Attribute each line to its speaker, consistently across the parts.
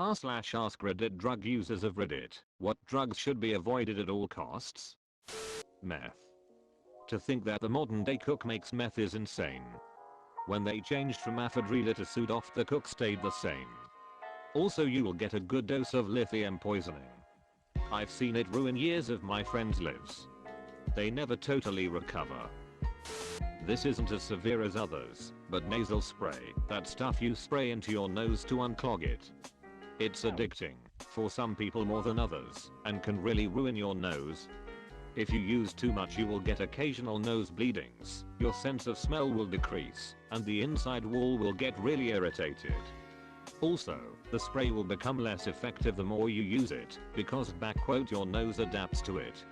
Speaker 1: r/AskReddit drug users of Reddit. What drugs should be avoided at all costs? Meth. To think that the modern day cook makes meth is insane. When they changed from Adderall to Sudafed, the cook stayed the same. Also, you will get a good dose of lithium poisoning. I've seen it ruin years of my friends' lives. They never totally recover. This isn't as severe as others, but nasal spray, that stuff you spray into your nose to unclog it. It's addicting, for some people more than others, and can really ruin your nose. If you use too much, you will get occasional nose bleedings, your sense of smell will decrease, and the inside wall will get really irritated. Also, the spray will become less effective the more you use it, because your nose adapts to it.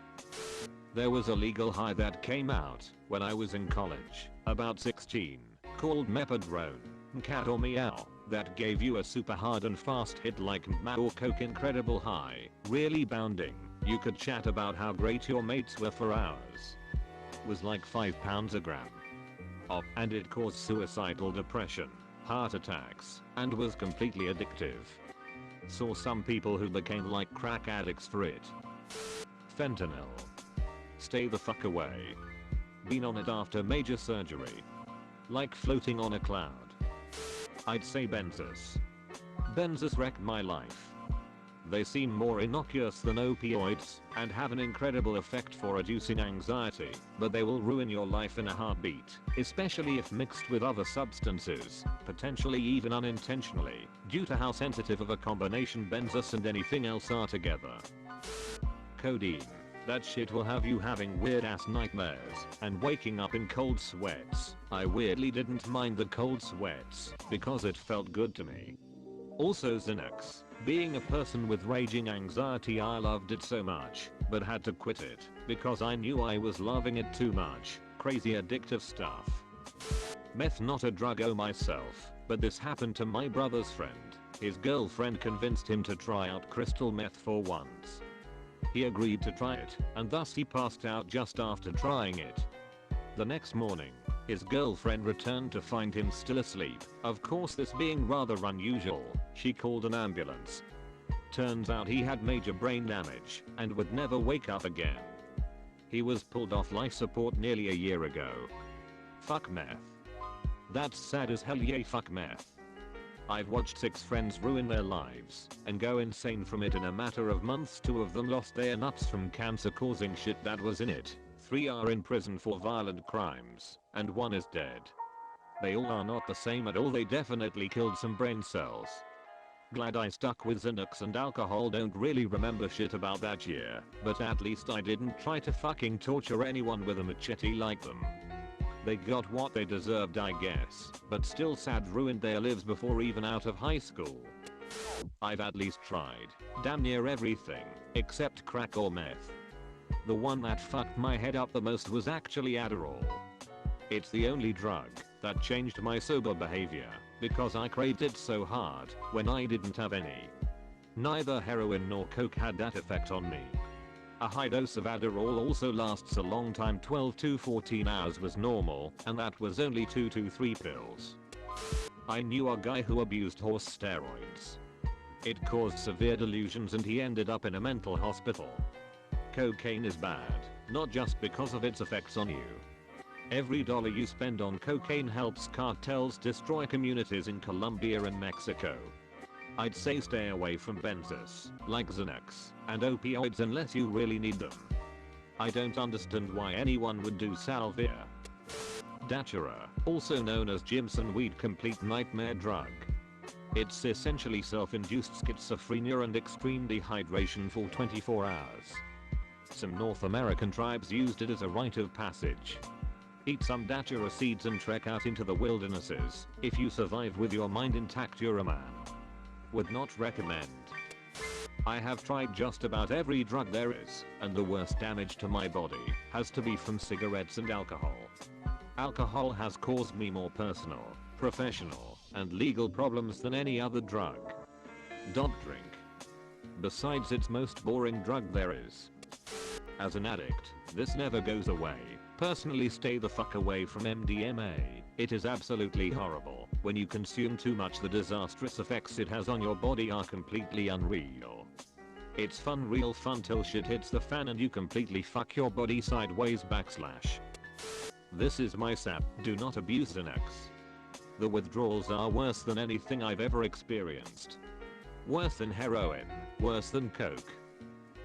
Speaker 1: There was a legal high that came out when I was in college, about 16, called methadone, cat or meow, that gave you a super hard and fast hit like meth or coke. Incredible high, really bounding. You could chat about how great your mates were for hours. Was like 5 pounds a gram. And it caused suicidal depression, heart attacks, and was completely addictive. Saw some people who became like crack addicts for it. Fentanyl. Stay the fuck away. Been on it after major surgery. Like floating on a cloud. I'd say benzos. Benzos wrecked my life. They seem more innocuous than opioids and have an incredible effect for reducing anxiety, but they will ruin your life in a heartbeat, especially if mixed with other substances, potentially even unintentionally, due to how sensitive of a combination benzos and anything else are together. Codeine. That shit will have you having weird ass nightmares and waking up in cold sweats. I weirdly didn't mind the cold sweats because it felt good to me. Also Xanax. Being a person with raging anxiety, I loved it so much, but had to quit it because I knew I was loving it too much. Crazy addictive stuff. Meth, not a drug myself, but this happened to my brother's friend. His girlfriend convinced him to try out crystal meth for once. He agreed to try it, and thus he passed out just after trying it. The next morning, his girlfriend returned to find him still asleep. Of course, this being rather unusual, she called an ambulance. Turns out he had major brain damage and would never wake up again. He was pulled off life support nearly a year ago. Fuck meth. That's sad as hell. Yay, fuck meth. I've watched 6 friends ruin their lives and go insane from it in a matter of months. 2 of them lost their nuts from cancer causing shit that was in it. 3 are in prison for violent crimes, and 1 is dead. They all are not the same at all. They definitely killed some brain cells. Glad I stuck with Xanax and alcohol. Don't really remember shit about that year, but at least I didn't try to fucking torture anyone with a machete like them. They got what they deserved, I guess, but still sad, ruined their lives before even out of high school. I've at least tried damn near everything except crack or meth. The one that fucked my head up the most was actually Adderall. It's the only drug that changed my sober behavior because I craved it so hard when I didn't have any. Neither heroin nor coke had that effect on me. A high dose of Adderall also lasts a long time. 12 to 14 hours was normal, and that was only 2 to 3 pills. I knew a guy who abused horse steroids. It caused severe delusions and he ended up in a mental hospital. Cocaine is bad, not just because of its effects on you. Every dollar you spend on cocaine helps cartels destroy communities in Colombia and Mexico. I'd say stay away from benzos, like Xanax, and opioids unless you really need them. I don't understand why anyone would do salvia. Datura, also known as Jimson weed, complete nightmare drug. It's essentially self-induced schizophrenia and extreme dehydration for 24 hours. Some North American tribes used it as a rite of passage. Eat some datura seeds and trek out into the wildernesses. If you survive with your mind intact, you're a man. Would not recommend. I have tried just about every drug there is, and the worst damage to my body has to be from cigarettes and alcohol. Alcohol has caused me more personal, professional, and legal problems than any other drug. Don't drink. Besides, it's most boring drug there is. As an addict, this never goes away. Personally, stay the fuck away from MDMA. It is absolutely horrible. When you consume too much, the disastrous effects it has on your body are completely unreal. It's fun, real fun, till shit hits the fan and you completely fuck your body sideways /. This is my sap, do not abuse Xanax. The withdrawals are worse than anything I've ever experienced. Worse than heroin, worse than coke.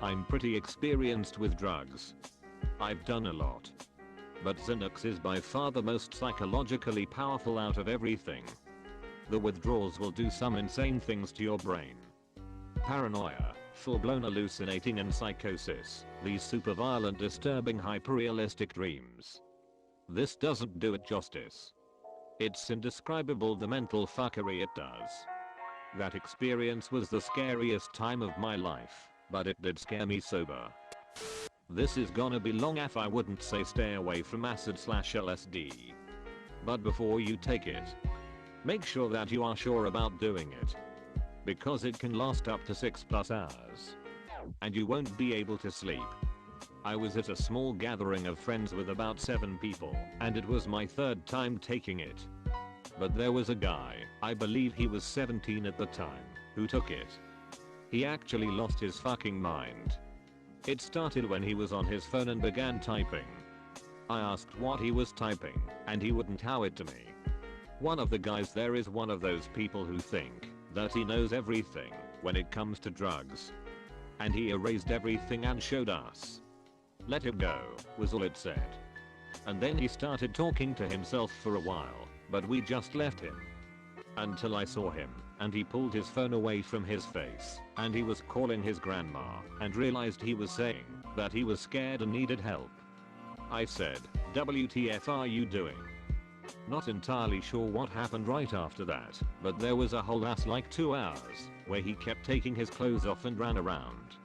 Speaker 1: I'm pretty experienced with drugs. I've done a lot. But Xanax is by far the most psychologically powerful out of everything. The withdrawals will do some insane things to your brain. Paranoia, full-blown hallucinating and psychosis, these super violent, disturbing, hyper-realistic dreams. This doesn't do it justice. It's indescribable the mental fuckery it does. That experience was the scariest time of my life, but it did scare me sober. This is gonna be long if I wouldn't say stay away from acid/LSD. But before you take it, make sure that you are sure about doing it. Because it can last up to 6+ hours. And you won't be able to sleep. I was at a small gathering of friends with about 7 people, and it was my 3rd time taking it. But there was a guy, I believe he was 17 at the time, who took it. He actually lost his fucking mind. It started when he was on his phone and began typing. I asked what he was typing, and he wouldn't how it to me. One of the guys there is one of those people who think that he knows everything when it comes to drugs. And he erased everything and showed us. Let it go, was all it said. And then he started talking to himself for a while, but we just left him. Until I saw him, and he pulled his phone away from his face, and he was calling his grandma, and realized he was saying that he was scared and needed help. I said, WTF are you doing? Not entirely sure what happened right after that, but there was a whole like 2 hours, where he kept taking his clothes off and ran around.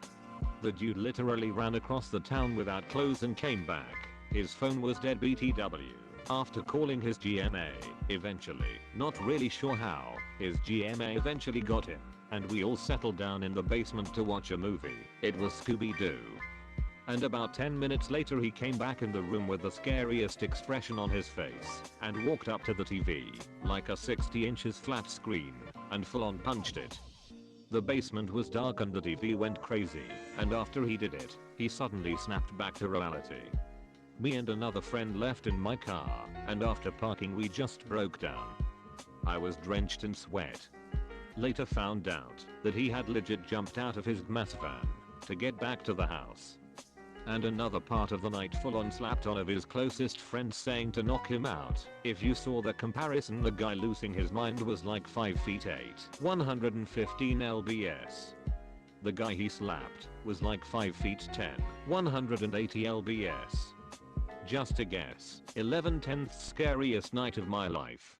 Speaker 1: The dude literally ran across the town without clothes and came back. His phone was dead BTW. After calling his GMA, eventually, not really sure how, his GMA eventually got him, and we all settled down in the basement to watch a movie. It was Scooby-Doo. And about 10 minutes later he came back in the room with the scariest expression on his face, and walked up to the TV, like a 60 inches flat screen, and full on punched it. The basement was dark and the TV went crazy, and after he did it, he suddenly snapped back to reality. Me and another friend left in my car, and after parking we just broke down. I was drenched in sweat. Later found out that he had legit jumped out of his meth van to get back to the house. And another part of the night full on slapped one of his closest friends saying to knock him out. If you saw the comparison, the guy losing his mind was like 5 feet 8, 115 lbs. The guy he slapped was like 5 feet 10, 180 lbs. Just a guess, 11/10th scariest night of my life.